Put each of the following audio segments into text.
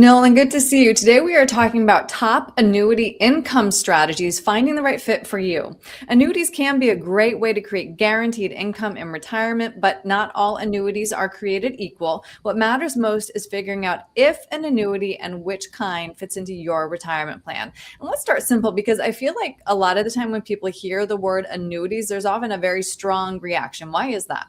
Nolan, good to see you. Today we are talking about top annuity income strategies, finding the right fit for you. Annuities can be a great way to create guaranteed income in retirement, but not all annuities are created equal. What matters most is figuring out if an annuity and which kind fits into your retirement plan. And let's start simple because I feel like a lot of the time when people hear the word annuities, there's often a very strong reaction. Why is that?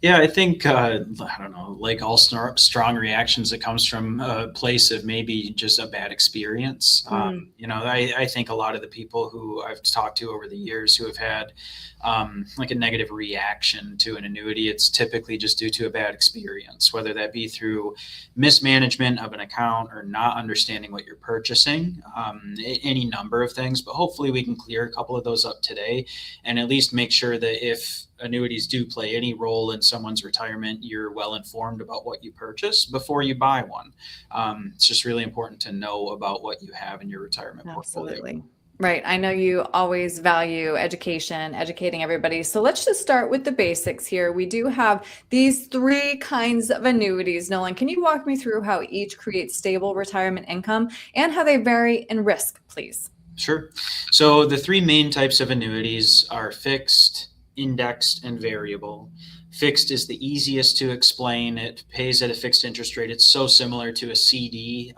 Yeah, I think, I don't know, like all strong reactions, it comes from a place of maybe just a bad experience. Mm, I think a lot of the people who I've talked to over the years who have had like a negative reaction to an annuity, it's typically just due to a bad experience, whether that be through mismanagement of an account or not understanding what you're purchasing, any number of things. But hopefully we can clear a couple of those up today and at least make sure that if annuities do play any role in someone's retirement, you're well informed about what you purchase before you buy one. It's just really important to know about what you have in your retirement portfolio. absolutely. Right. I know you always value education, educating everybody. So let's just start with the basics here. We do have these three kinds of annuities. Nolan, can you walk me through how each creates stable retirement income and how they vary in risk, please? Sure. So the three main types of annuities are fixed, indexed, and variable. Fixed is the easiest to explain. It pays at a fixed interest rate. It's so similar to a CD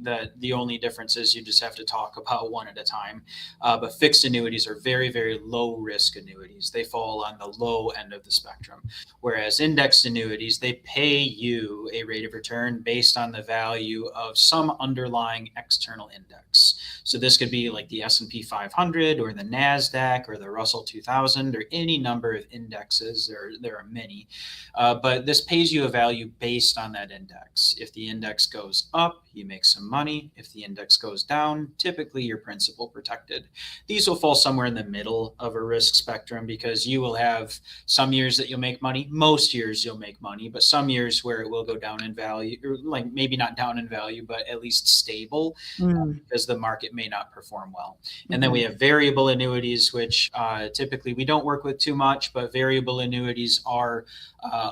that the only difference is you just have to talk about one at a time. But fixed annuities are very, very low risk annuities. They fall on the low end of the spectrum. Whereas indexed annuities, they pay you a rate of return based on the value of some underlying external index. So this could be like the S&P 500 or the NASDAQ or the Russell 2000 or any number of indexes. There are many, but this pays you a value based on that index. If the index goes up, you make some money. If the index goes down, typically your principal protected. These will fall somewhere in the middle of a risk spectrum because you will have some years that you'll make money. Most years you'll make money, but some years where it will go down in value, or like maybe not down in value, but at least stable because the market may not perform well. And then we have variable annuities, which typically we don't work with too much, but variable annuities are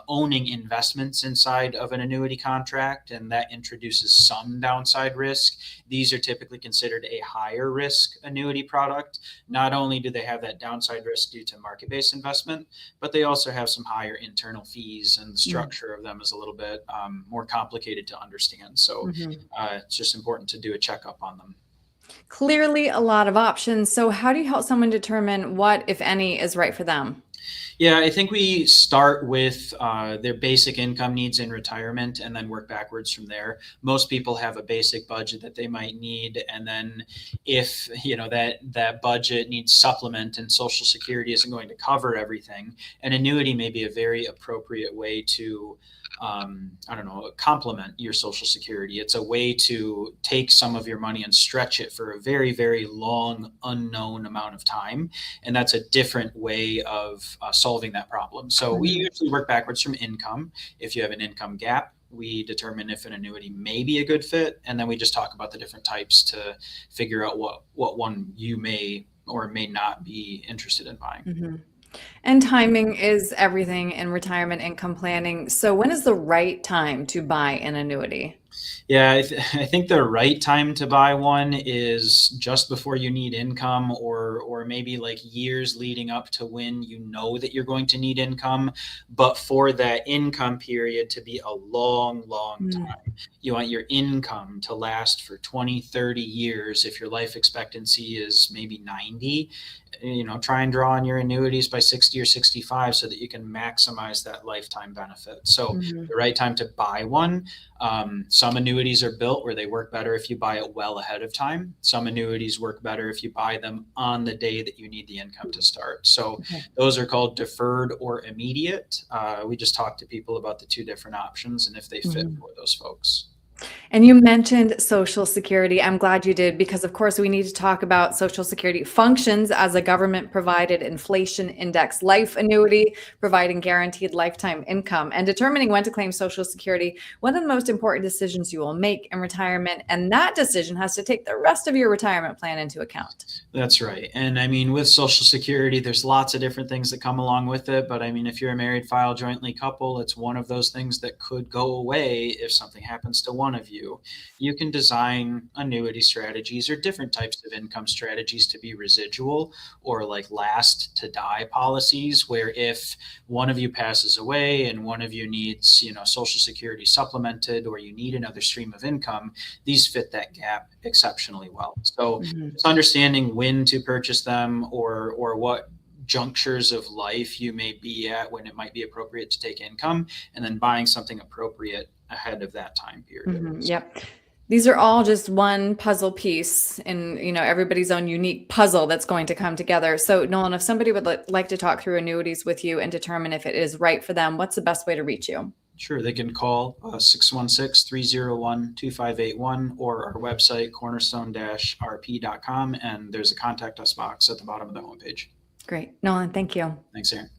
owning investments inside of an annuity contract, and that introduces some downside risk. These are typically considered a higher risk annuity product. Not only do they have that downside risk due to market-based investment, but they also have some higher internal fees, and the structure of them is a little bit more complicated to understand. So it's just important to do a checkup on them. Clearly a lot of options. So how do you help someone determine what, if any, is right for them? Yeah, I think we start with their basic income needs in retirement and then work backwards from there. Most people have a basic budget that they might need, and then if that budget needs supplement and Social Security isn't going to cover everything, an annuity may be a very appropriate way to complement your Social Security. It's a way to take some of your money and stretch it for a very, very long, unknown amount of time. And that's a different way of solving that problem. So we usually work backwards from income. If you have an income gap, we determine if an annuity may be a good fit. And then we just talk about the different types to figure out what one you may or may not be interested in buying. And timing is everything in retirement income planning. So when is the right time to buy an annuity? Yeah, I think the right time to buy one is just before you need income, or maybe like years leading up to when you know that you're going to need income, but for that income period to be a long, long time. You want your income to last for 20, 30 years. If your life expectancy is maybe 90, try and draw on your annuities by 60 or 65 so that you can maximize that lifetime benefit. So the right time to buy one. Some annuities are built where they work better if you buy it well ahead of time. Some annuities work better if you buy them on the day that you need the income to start. So those are called deferred or immediate. We just talk to people about the two different options and if they fit for those folks. And you mentioned Social Security. I'm glad you did, because of course we need to talk about Social Security functions as a government provided inflation index life annuity, providing guaranteed lifetime income, and determining when to claim Social Security. One of the most important decisions you will make in retirement, and that decision has to take the rest of your retirement plan into account. That's right. And I mean, with Social Security, there's lots of different things that come along with it. But I mean, if you're a married file jointly couple, it's one of those things that could go away if something happens to one front of you, you can design annuity strategies or different types of income strategies to be residual or like last to die policies, where if one of you passes away and one of you needs, Social Security supplemented, or you need another stream of income, these fit that gap exceptionally well. So just understanding when to purchase them, or what junctures of life you may be at when it might be appropriate to take income, and then buying something appropriate ahead of that time period. Yep. These are all just one puzzle piece in, everybody's own unique puzzle that's going to come together. So Nolan, if somebody would like to talk through annuities with you and determine if it is right for them, what's the best way to reach you? Sure, they can call 616-301-2581 or our website, cornerstone-rp.com, and there's a contact us box at the bottom of the homepage. Great. Nolan, thank you. Thanks, Erin.